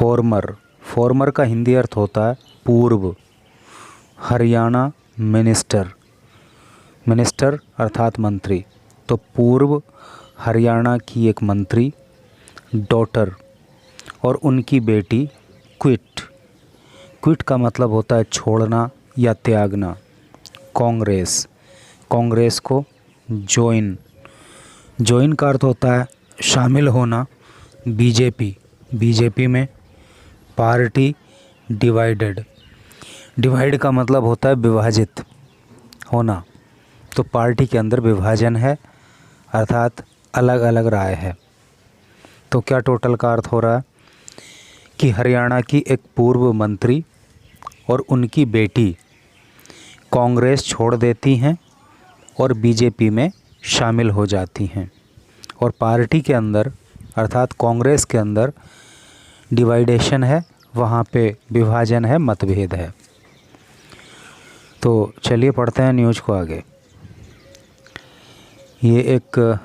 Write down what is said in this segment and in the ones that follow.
Farmer का हिंदी अर्थ होता है पूर्व। हरियाणा मिनिस्टर अर्थात मंत्री। तो पूर्व हरियाणा की एक मंत्री डॉटर और उनकी बेटी क्विट का मतलब होता है छोड़ना या त्यागना। कांग्रेस को ज्वाइन का अर्थ होता है शामिल होना। बीजेपी में पार्टी डिवाइड का मतलब होता है विभाजित होना। तो पार्टी के अंदर विभाजन है अर्थात अलग अलग राय है। तो क्या टोटल का अर्थ हो रहा है कि हरियाणा की एक पूर्व मंत्री और उनकी बेटी कांग्रेस छोड़ देती हैं और बीजेपी में शामिल हो जाती हैं और पार्टी के अंदर अर्थात कांग्रेस के अंदर डिवाइडेशन है, वहाँ पे विभाजन है, मतभेद है। तो चलिए पढ़ते हैं न्यूज़ को आगे। ये एक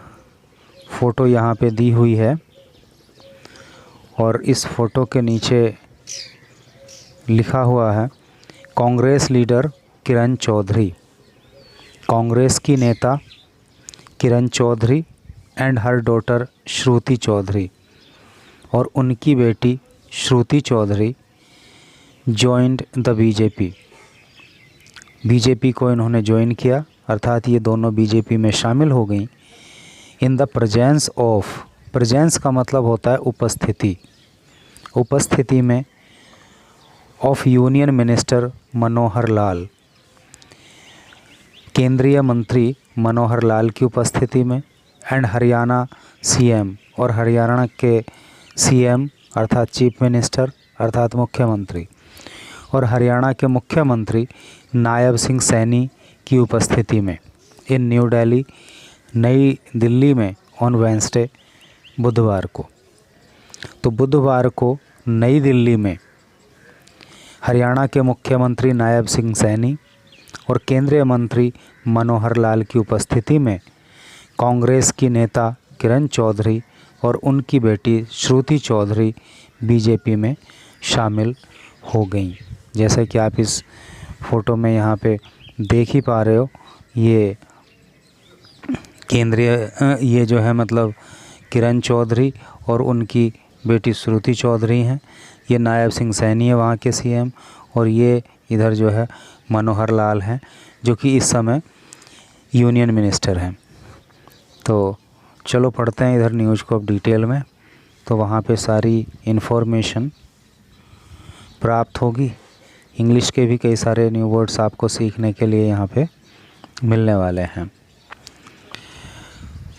फ़ोटो यहाँ पे दी हुई है और इस फ़ोटो के नीचे लिखा हुआ है कांग्रेस लीडर किरण चौधरी। कांग्रेस की नेता Kiran Chaudhary and her daughter Shruti Chaudhary और उनकी बेटी Shruti Chaudhary joined the BJP को इन्होंने ज्वाइन किया अर्थात ये दोनों बीजेपी में शामिल हो गई। इन द प्रेजेंस का मतलब होता है उपस्थिति में of union minister Manohar Lal, केंद्रीय मंत्री मनोहर लाल की उपस्थिति में एंड हरियाणा सीएम और हरियाणा के सीएम अर्थात चीफ मिनिस्टर अर्थात मुख्यमंत्री और हरियाणा के मुख्यमंत्री नायब सिंह सैनी की उपस्थिति में इन न्यू दिल्ली नई दिल्ली में ऑन वेडनेसडे बुधवार को। तो बुधवार को नई दिल्ली में हरियाणा के मुख्यमंत्री नायब सिंह सैनी और केंद्रीय मंत्री मनोहर लाल की उपस्थिति में कांग्रेस की नेता किरण चौधरी और उनकी बेटी श्रुति चौधरी बीजेपी में शामिल हो गईं। जैसे कि आप इस फ़ोटो में यहाँ पे देख ही पा रहे हो, ये ये जो है मतलब किरण चौधरी और उनकी बेटी श्रुति चौधरी हैं। ये नायब सिंह सैनी है वहाँ के सीएम और ये इधर जो है मनोहर लाल हैं जो कि इस समय यूनियन मिनिस्टर हैं। तो चलो पढ़ते हैं इधर न्यूज़ को अब डिटेल में। तो वहाँ पे सारी इन्फॉर्मेशन प्राप्त होगी। इंग्लिश के भी कई सारे न्यू वर्ड्स आपको सीखने के लिए यहाँ पे मिलने वाले हैं।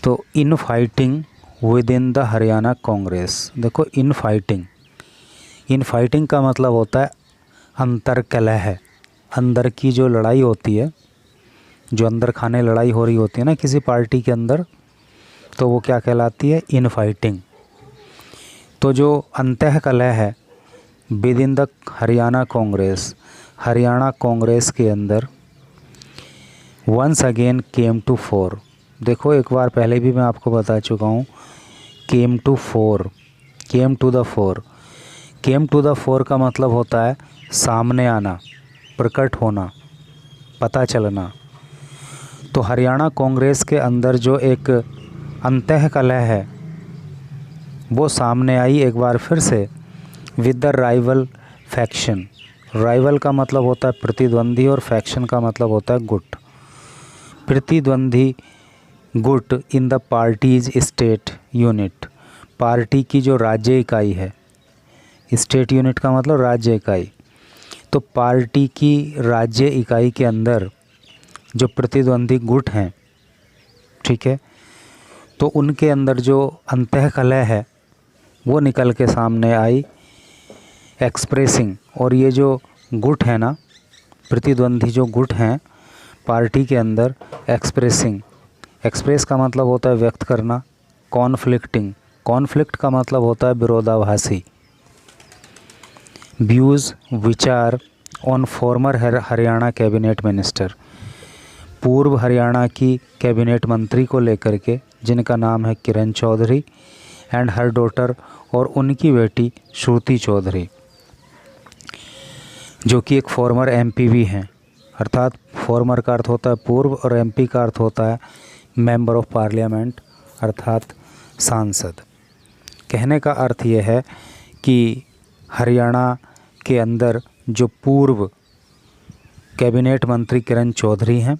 तो in fighting with in the Haryana Congress, देखो इन फाइटिंग का मतलब होता है अंतर कलह, अंदर की जो लड़ाई होती है, जो अंदर खाने लड़ाई हो रही होती है ना किसी पार्टी के अंदर, तो वो क्या कहलाती है, इन फाइटिंग। तो जो अंतः कलह है within the Haryana Congress के अंदर once again came to fore. देखो एक बार पहले भी मैं आपको बता चुका हूँ, केम टू द फोर का मतलब होता है सामने आना, प्रकट होना, पता चलना। तो हरियाणा कांग्रेस के अंदर जो एक अंतः कलह है वो सामने आई एक बार फिर से with the rival faction. Rival का मतलब होता है प्रतिद्वंदी और फैक्शन का मतलब होता है गुट। प्रतिद्वंदी गुट in the parties state unit, party की जो राज्य इकाई है, स्टेट यूनिट का मतलब राज्य इकाई। तो पार्टी की राज्य इकाई के अंदर जो प्रतिद्वंदी गुट हैं, ठीक है, तो उनके अंदर जो अंतः कलह है वो निकल के सामने आई एक्सप्रेसिंग। और ये जो गुट है ना, प्रतिद्वंदी जो गुट हैं पार्टी के अंदर, एक्सप्रेस का मतलब होता है व्यक्त करना। कॉन्फ्लिक्ट का मतलब होता है विरोधाभासी। व्यूज़ विचार on farmer Haryana cabinet minister, पूर्व हरियाणा की कैबिनेट मंत्री को लेकर के जिनका नाम है Kiran Chaudhary and her daughter, और उनकी बेटी श्रुति चौधरी, जो कि एक फॉर्मर एमपी भी हैं। अर्थात फॉर्मर का अर्थ होता है पूर्व और एमपी का अर्थ होता है मेंबर ऑफ पार्लियामेंट, अर्थात सांसद। कहने का अर्थ यह है कि हरियाणा के अंदर जो पूर्व कैबिनेट मंत्री किरण चौधरी हैं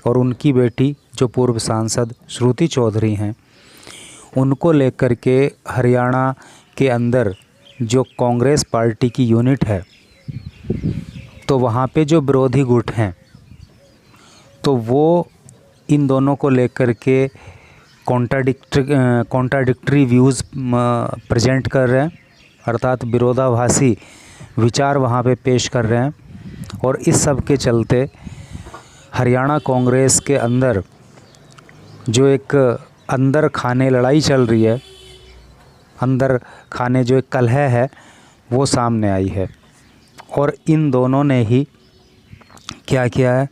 और उनकी बेटी जो पूर्व सांसद श्रुति चौधरी हैं, उनको लेकर के हरियाणा के अंदर जो कांग्रेस पार्टी की यूनिट है, तो वहाँ पे जो विरोधी गुट हैं तो वो इन दोनों को लेकर के कॉन्ट्राडिक्टरी व्यूज़ प्रेजेंट कर रहे हैं, अर्थात विरोधाभासी विचार वहाँ पे पेश कर रहे हैं। और इस सब के चलते हरियाणा कांग्रेस के अंदर जो एक अंदर खाने लड़ाई चल रही है, अंदर खाने जो एक कलह है, वो सामने आई है। और इन दोनों ने ही क्या किया है,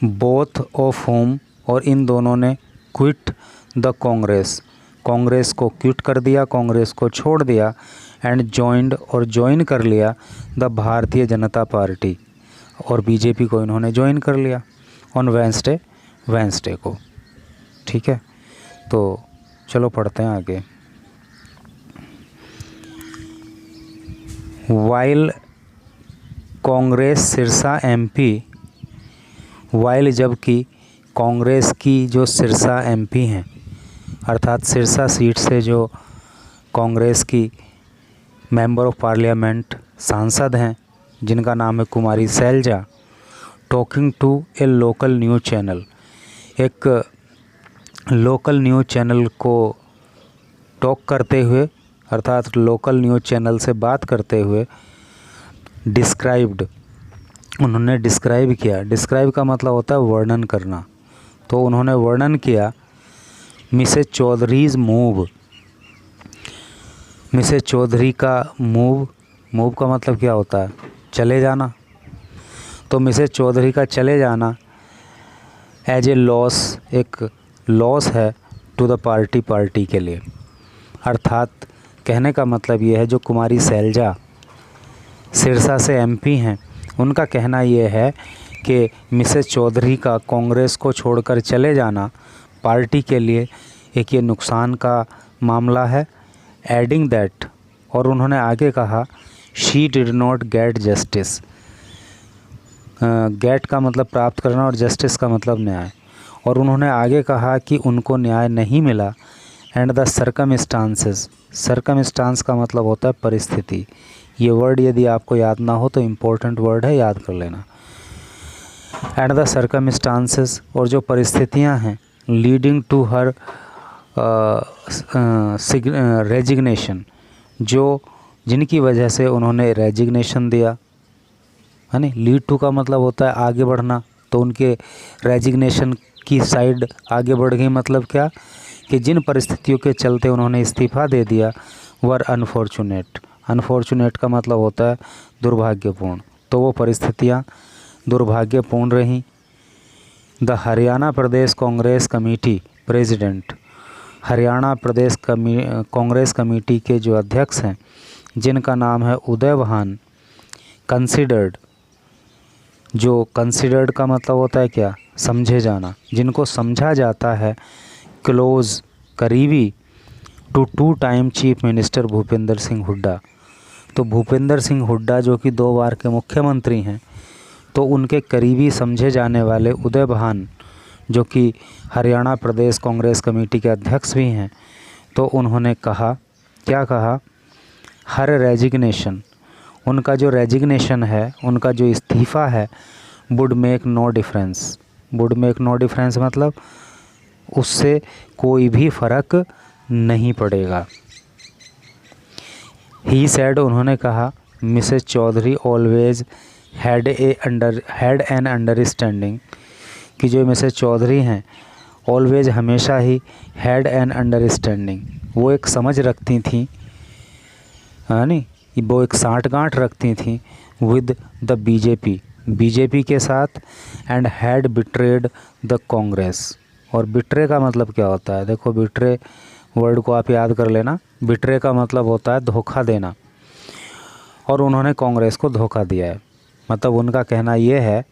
बोथ ऑफ होम, और इन दोनों ने क्विट द कांग्रेस, कांग्रेस को क्विट कर दिया, कांग्रेस को छोड़ दिया, एंड जॉइंड, और ज्वाइन कर लिया द भारतीय जनता पार्टी, और बीजेपी को इन्होंने ज्वाइन कर लिया ऑन वेंसडे को। ठीक है, तो चलो पढ़ते हैं आगे। While Congress Sirsa MP, while जबकि कांग्रेस की जो सिरसा एमपी हैं, अर्थात सिरसा सीट से जो कांग्रेस की मेंबर ऑफ पार्लियामेंट सांसद हैं जिनका नाम है Kumari Selja, talking to a local news channel, एक लोकल न्यूज़ चैनल को टॉक करते हुए, अर्थात लोकल न्यूज़ चैनल से बात करते हुए, डिस्क्राइब्ड, उन्होंने डिस्क्राइब किया। डिस्क्राइब का मतलब होता है वर्णन करना। तो उन्होंने वर्णन किया Mrs Chaudhary's move, Mrs Chaudhary का मूव का मतलब क्या होता है, चले जाना। तो मिसेज चौधरी का चले जाना एज ए लॉस, एक लॉस है टू द पार्टी के लिए। अर्थात कहने का मतलब ये है, जो कुमारी सैलजा सिरसा से एमपी हैं, उनका कहना ये है कि मिसेज चौधरी का कांग्रेस को छोड़कर चले जाना पार्टी के लिए एक ये नुकसान का मामला है। एडिंग दैट, और उन्होंने आगे कहा, she did not get justice, get का मतलब प्राप्त करना और जस्टिस का मतलब न्याय। और उन्होंने आगे कहा कि उनको न्याय नहीं मिला। एंड द सर्कमस्टांसेस, सर्कमस्टांस का मतलब होता है परिस्थिति। ये वर्ड यदि आपको याद ना हो तो इम्पोर्टेंट वर्ड है, याद कर लेना। एंड द सर्कमस्टांसेस, और जो परिस्थितियां हैं, लीडिंग टू हर रेजिग्नेशन, जो जिनकी वजह से उन्होंने रेजिग्नेशन दिया, है नी। लीड टू का मतलब होता है आगे बढ़ना, तो उनके रेजिग्नेशन की साइड आगे बढ़ गई। मतलब क्या कि जिन परिस्थितियों के चलते उन्होंने इस्तीफ़ा दे दिया वर अनफॉर्चुनेट, अनफॉर्चुनेट का मतलब होता है दुर्भाग्यपूर्ण, तो वो परिस्थितियाँ दुर्भाग्यपूर्ण रहीं। The Haryana Pradesh Congress committee president, Haryana Pradesh Congress committee के जो अध्यक्ष हैं जिनका नाम है उदय वाहन, कंसिडर्ड, जो कंसिडर्ड का मतलब होता है क्या, समझे जाना, जिनको समझा जाता है क्लोज, करीबी, two time chief minister Bhupendra Singh Hooda. तो भूपेंद्र सिंह हुड्डा जो कि 2 बार के मुख्यमंत्री हैं, तो उनके करीबी समझे जाने वाले उदय वाहन जो कि हरियाणा प्रदेश कांग्रेस कमेटी के अध्यक्ष भी हैं, तो उन्होंने कहा, क्या कहा, हर रेजिग्नेशन, उनका जो रेजिग्नेशन है, उनका जो इस्तीफ़ा है, would make no difference, would make no difference मतलब उससे कोई भी फ़र्क नहीं पड़ेगा। ही सेड, उन्होंने कहा, Mrs Chaudhary always had an understanding, कि जो मिसेज चौधरी हैं ऑलवेज हमेशा ही हैड एन अंडरस्टैंडिंग, वो एक समझ रखती थी, है नी, वो एक साठगांठ रखती थी विद द बीजेपी के साथ, and had betrayed the Congress. और बिट्रे का मतलब क्या होता है, देखो बिट्रे वर्ड को आप याद कर लेना। बिट्रे का मतलब होता है धोखा देना, और उन्होंने कांग्रेस को धोखा दिया है। मतलब उनका कहना ये है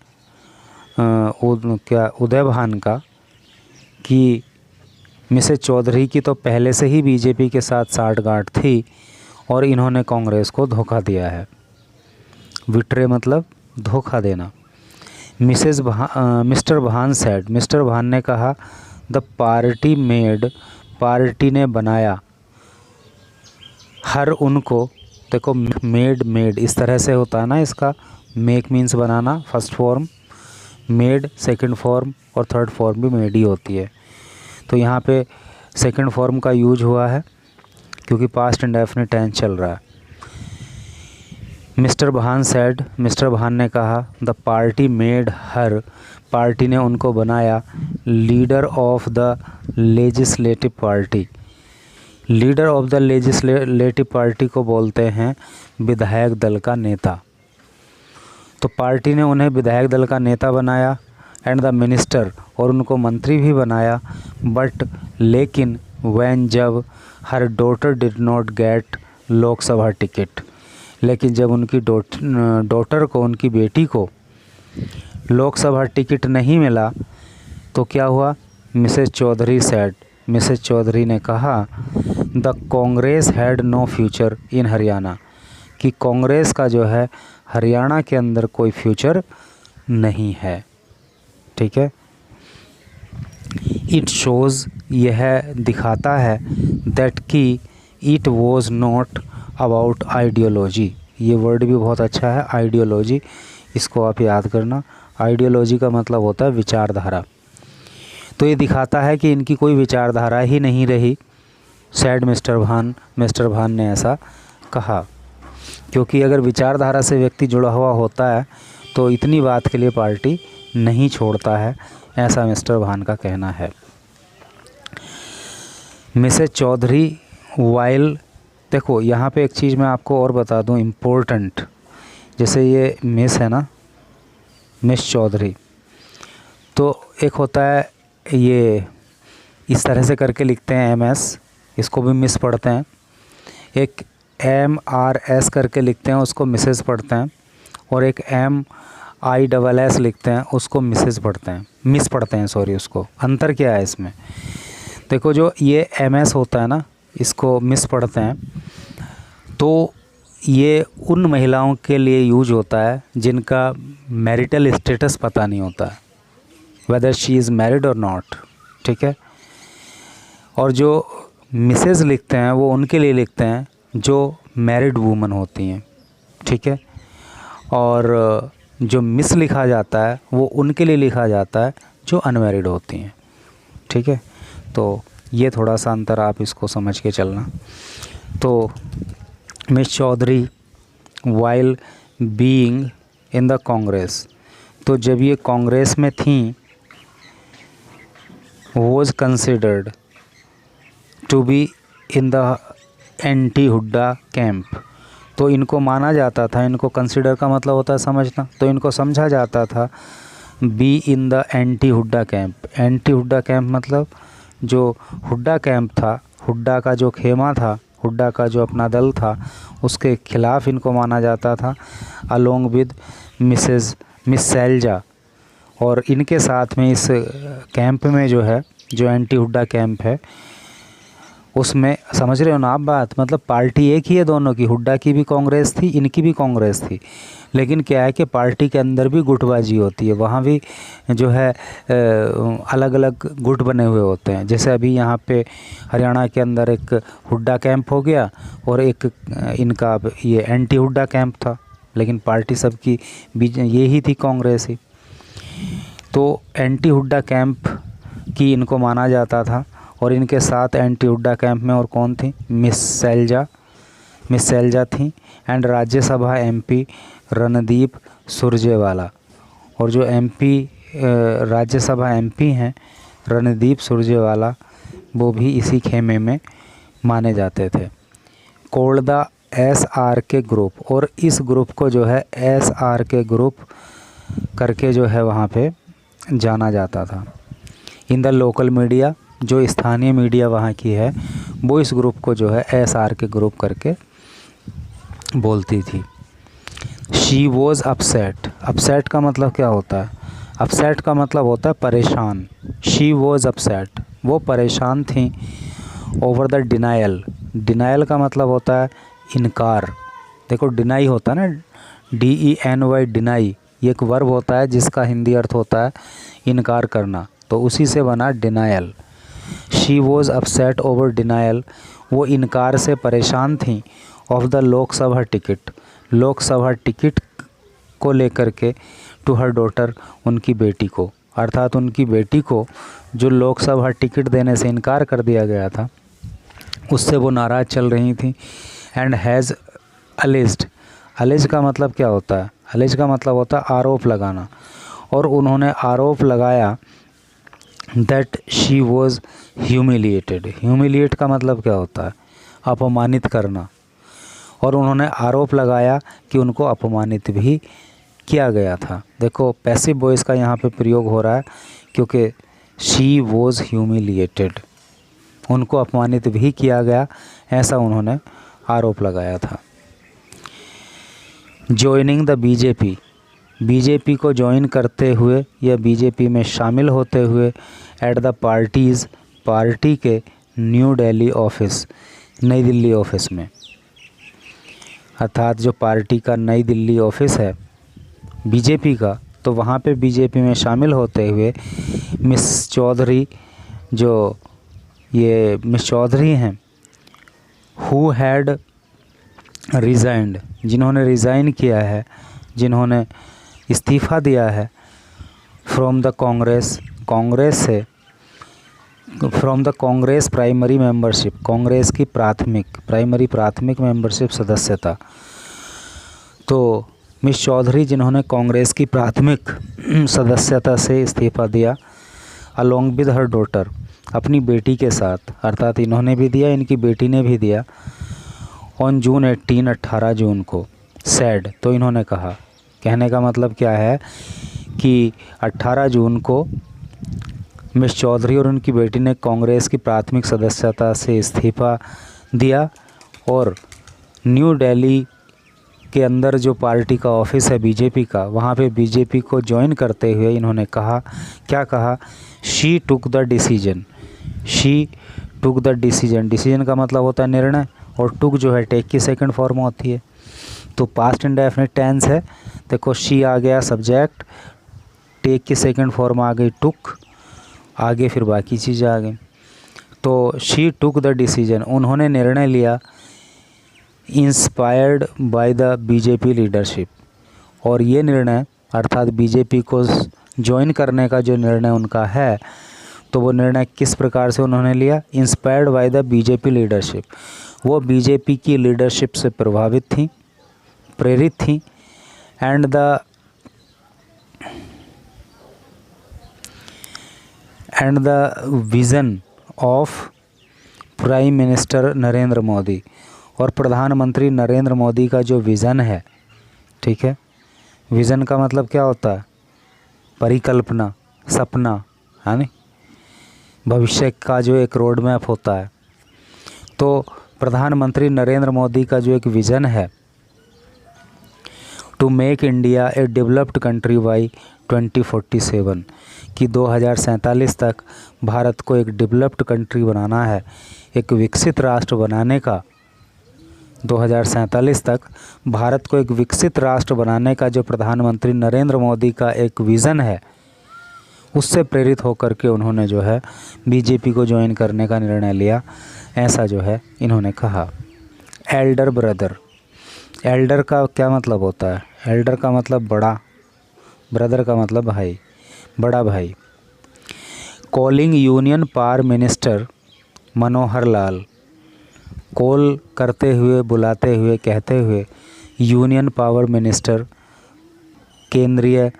उदय भान का कि मिसेस चौधरी की तो पहले से ही बीजेपी के साथ साठगांठ थी और इन्होंने कांग्रेस को धोखा दिया है। बिट्रे मतलब धोखा देना। मिस्टर भान सेड, मिस्टर भान ने कहा, द पार्टी मेड, पार्टी ने बनाया, हर उनको, देखो मेड इस तरह से होता है ना, इसका मेक मीन्स बनाना first form, made second form, और थर्ड फॉर्म भी मेड ही होती है। तो यहाँ पे सेकंड फॉर्म का यूज हुआ है क्योंकि पास्ट इंडेफिनिट टेंस चल रहा है। मिस्टर भान सेड, मिस्टर भान ने कहा, the party made her, party ने उनको बनाया, leader of the legislative party. Leader of the legislative party को बोलते हैं विधायक दल का नेता। तो पार्टी ने उन्हें विधायक दल का नेता बनाया, एंड द मिनिस्टर, और उनको मंत्री भी बनाया, बट लेकिन व्हेन, जब, her daughter did not get Lok Sabha ticket, लेकिन जब उनकी डॉटर को, उनकी बेटी को लोकसभा टिकट नहीं मिला तो क्या हुआ? Mrs Chaudhary said, Mrs Chaudhary ने कहा, the Congress had no future in Haryana, कि कांग्रेस का जो है हरियाणा के अंदर कोई फ्यूचर नहीं है। ठीक है। इट शोज़, यह दिखाता है, दैट कि it was not about ideology. ये वर्ड भी बहुत अच्छा है, आइडियोलॉजी, इसको आप याद करना। आइडियोलॉजी का मतलब होता है विचारधारा। तो ये दिखाता है कि इनकी कोई विचारधारा ही नहीं रही, सैड मिस्टर भान, मिस्टर भान ने ऐसा कहा। क्योंकि अगर विचारधारा से व्यक्ति जुड़ा हुआ होता है तो इतनी बात के लिए पार्टी नहीं छोड़ता है, ऐसा मिस्टर भान का कहना है। मिसेस चौधरी वाइल, देखो यहाँ पे एक चीज़ मैं आपको और बता दूँ इम्पोर्टेंट, जैसे ये मिस है ना, मिस चौधरी, तो एक होता है ये इस तरह से करके लिखते हैं MS, इसको भी मिस पढ़ते हैं। एक MRS करके लिखते हैं, उसको मिसेस पढ़ते हैं। और एक MISS लिखते हैं, उसको मिसेस पढ़ते हैं, मिस पढ़ते हैं, सॉरी। उसको अंतर क्या है इसमें? देखो जो ये MS होता है ना, इसको मिस पढ़ते हैं, तो ये उन महिलाओं के लिए यूज होता है जिनका मैरिटल स्टेटस पता नहीं होता है, वेदर शी इज़ मैरिड और नॉट। ठीक है। और जो मिसेस लिखते हैं वो उनके लिए लिखते हैं जो मैरिड वूमन होती हैं। ठीक है। और जो मिस लिखा जाता है वो उनके लिए लिखा जाता है जो अनमैरिड होती हैं। ठीक है। तो ये थोड़ा सा अंतर आप इसको समझ के चलना। तो Miss Chaudhary while being in the Congress, तो जब ये कांग्रेस में थी, was considered to be in the anti Hooda camp, तो इनको माना जाता था, इनको कंसिडर का मतलब होता है समझना, तो इनको समझा जाता था B in the anti Hooda camp. Anti Hooda camp मतलब जो हुड्डा कैंप था, हुड्डा का जो खेमा था, हुड्डा का जो अपना दल था, उसके खिलाफ इनको माना जाता था, अलोंग विद मिस सैलजा। और इनके साथ में इस कैंप में जो है, जो एंटी हुड्डा कैंप है, उसमें समझ रहे हो ना आप बात? मतलब पार्टी एक ही है दोनों की, हुड्डा की भी कांग्रेस थी, इनकी भी कांग्रेस थी, लेकिन क्या है कि पार्टी के अंदर भी गुटबाजी होती है, वहाँ भी जो है अलग अलग गुट बने हुए होते हैं। जैसे अभी यहाँ पे हरियाणा के अंदर एक हुड्डा कैंप हो गया और एक इनका ये एंटी हुड्डा कैंप था, लेकिन पार्टी सबकी बीच ये ही थी, कांग्रेस ही। तो एंटी हुड्डा कैंप की इनको माना जाता था, और इनके साथ एंटी हुड्डा कैंप में और कौन थी? मिस सैलजा थी, एंड राज्यसभा MP रणदीप सुरजेवाला। और जो राज्यसभा MP हैं रणदीप सुरजेवाला, वो भी इसी खेमे में माने जाते थे। कॉल्ड द SRK ग्रुप, और इस ग्रुप को जो है SRK ग्रुप करके जो है वहाँ पे जाना जाता था। इन द लोकल मीडिया, जो स्थानीय मीडिया वहाँ की है वो इस ग्रुप को जो है SR के ग्रुप करके बोलती थी। She was upset. अपसेट का मतलब क्या होता है? अपसेट का मतलब होता है परेशान। शी वॉज अपसेट, वो परेशान थी। Over the denial. डिनायल का मतलब होता है इनकार। देखो डिनाई होता है ना, DENY, डिनाई, ये एक वर्ब होता है जिसका हिंदी अर्थ होता है इनकार करना, तो उसी से बना denial. She was upset over denial, वो इनकार से परेशान थी। Of the Lok Sabha ticket, Lok Sabha ticket को लेकर के। टू हर डॉटर, उनकी बेटी को, अर्थात उनकी बेटी को जो लोकसभा टिकट देने से इनकार कर दिया गया था उससे वो नाराज़ चल रही थी। And has alleged. अलेज का मतलब क्या होता है? अलेज का मतलब होता है आरोप लगाना, और उन्होंने आरोप लगाया that she was humiliated. Humiliate का मतलब क्या होता है? अपमानित करना। और उन्होंने आरोप लगाया कि उनको अपमानित भी किया गया था। देखो पैसिव वॉइस का यहाँ पे प्रयोग हो रहा है क्योंकि शी वॉज ह्यूमिलिएटेड, उनको अपमानित भी किया गया, ऐसा उन्होंने आरोप लगाया था। जॉइनिंग द बीजेपी, बीजेपी को ज्वाइन करते हुए या बीजेपी में शामिल होते हुए। एट द पार्टीज़, पार्टी के न्यू दिल्ली ऑफिस, नई दिल्ली ऑफिस में, अर्थात जो पार्टी का नई दिल्ली ऑफिस है बीजेपी का, तो वहाँ पे बीजेपी में शामिल होते हुए मिस चौधरी, जो ये मिस चौधरी हैं, हु हैड रिज़ाइंड, जिन्होंने रिज़ाइन किया है, जिन्होंने इस्तीफ़ा दिया है। फ्रॉम द कांग्रेस, कांग्रेस से, from the Congress primary membership, Congress की प्राइमरी प्राथमिक मेंबरशिप सदस्यता। तो मिस चौधरी जिन्होंने कांग्रेस की प्राथमिक सदस्यता से इस्तीफ़ा दिया, अलोंग विद हर डॉटर, अपनी बेटी के साथ, अर्थात इन्होंने भी दिया, इनकी बेटी ने भी दिया। ऑन जून 18, 18 जून को। सैड, तो इन्होंने कहा, कहने का मतलब क्या है कि 18 जून को मिस चौधरी और उनकी बेटी ने कांग्रेस की प्राथमिक सदस्यता से इस्तीफ़ा दिया, और न्यू दिल्ली के अंदर जो पार्टी का ऑफिस है बीजेपी का, वहाँ पे बीजेपी को ज्वाइन करते हुए इन्होंने कहा, क्या कहा? She took the decision, she took the decision. Decision का मतलब होता है निर्णय, और टुक जो है टेक की सेकंड फॉर्म होती है, तो पास्ट इंडेफिनिट टेंस है। देखो शी आ गया सब्जेक्ट, टेक की सेकंड फॉर्म आ गई टुक, आगे फिर बाकी चीज़ें आ गई। तो शी टुक द डिसीजन, उन्होंने निर्णय लिया। Inspired by the BJP leadership, और ये निर्णय अर्थात बीजेपी को ज्वाइन करने का जो निर्णय उनका है, तो वो निर्णय किस प्रकार से उन्होंने लिया? Inspired by the BJP leadership, वो बीजेपी की लीडरशिप से प्रभावित थी, प्रेरित थी। And the vision of prime minister Narendra Modi, और प्रधानमंत्री नरेंद्र मोदी का जो विज़न है, ठीक है, विज़न का मतलब क्या होता है? परिकल्पना, सपना, है नी, भविष्य का जो एक रोड मैप होता है। तो प्रधानमंत्री नरेंद्र मोदी का जो एक विज़न है, to make India a developed country by 2047, कि 2047 तक भारत को एक डेवलप्ड कंट्री बनाना है, एक विकसित राष्ट्र बनाने का। 2047 तक भारत को एक विकसित राष्ट्र बनाने का जो प्रधानमंत्री नरेंद्र मोदी का एक विज़न है, उससे प्रेरित होकर के उन्होंने जो है बीजेपी को ज्वाइन करने का निर्णय लिया, ऐसा जो है इन्होंने कहा। एल्डर ब्रदर, एल्डर का क्या मतलब होता है? एल्डर का मतलब बड़ा, ब्रदर का मतलब भाई, बड़ा भाई। Calling union power minister Manohar Lal, call करते हुए, बुलाते हुए, कहते हुए यूनियन पावर मिनिस्टर, केंद्रीय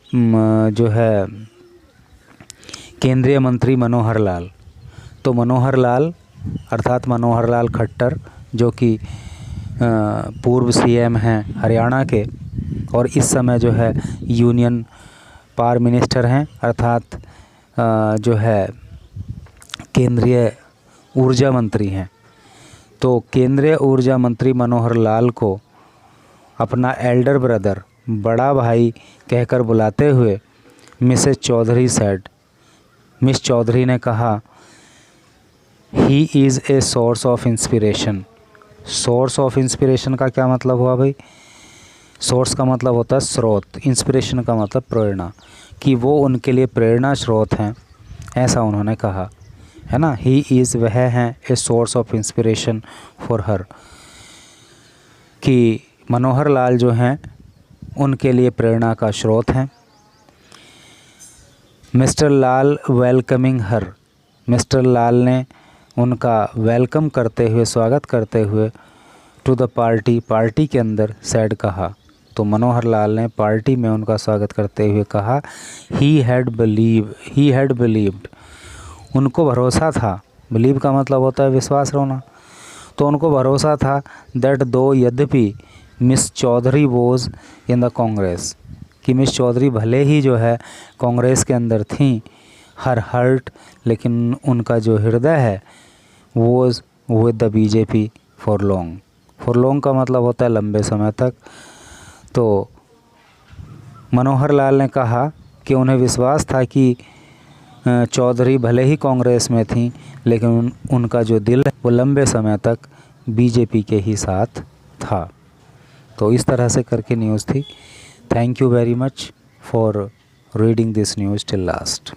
जो है केंद्रीय मंत्री मनोहर लाल। तो मनोहर लाल अर्थात मनोहर लाल खट्टर, जो कि पूर्व सीएम हैं हरियाणा के, और इस समय जो है यूनियन पावर मिनिस्टर हैं, अर्थात जो है केंद्रीय ऊर्जा मंत्री हैं। तो केंद्रीय ऊर्जा मंत्री मनोहर लाल को अपना एल्डर ब्रदर, बड़ा भाई कहकर बुलाते हुए Mrs Chaudhary said, Miss Chaudhary ने कहा, he is a source of inspiration. Source of inspiration का क्या मतलब हुआ भाई? सोर्स का मतलब होता है स्रोत, इंस्पिरेशन का मतलब प्रेरणा, कि वो उनके लिए प्रेरणा स्रोत हैं, ऐसा उन्होंने कहा, है ना। ही इज़, वह हैं, ए source of inspiration for her, कि मनोहर लाल जो हैं उनके लिए प्रेरणा का स्रोत हैं। मिस्टर लाल वेलकमिंग हर, मिस्टर लाल ने उनका वेलकम करते हुए, स्वागत करते हुए, टू द पार्टी, पार्टी के अंदर, सैड कहा। तो मनोहर लाल ने पार्टी में उनका स्वागत करते हुए कहा, ही हैड बिलीव्ड, उनको भरोसा था, बिलीव का मतलब होता है विश्वास होना, तो उनको भरोसा था, दैट दो, यद्यपि, Miss Chaudhary was in the Congress, कि मिस चौधरी भले ही जो है कांग्रेस के अंदर थी, हर हर्ट, लेकिन उनका जो हृदय है was with the BJP for long. For long का मतलब होता है लंबे समय तक। तो मनोहर लाल ने कहा कि उन्हें विश्वास था कि चौधरी भले ही कांग्रेस में थी, लेकिन उनका जो दिल है वो लंबे समय तक बीजेपी के ही साथ था। तो इस तरह से करके न्यूज़ थी। Thank you very much for reading this news till last.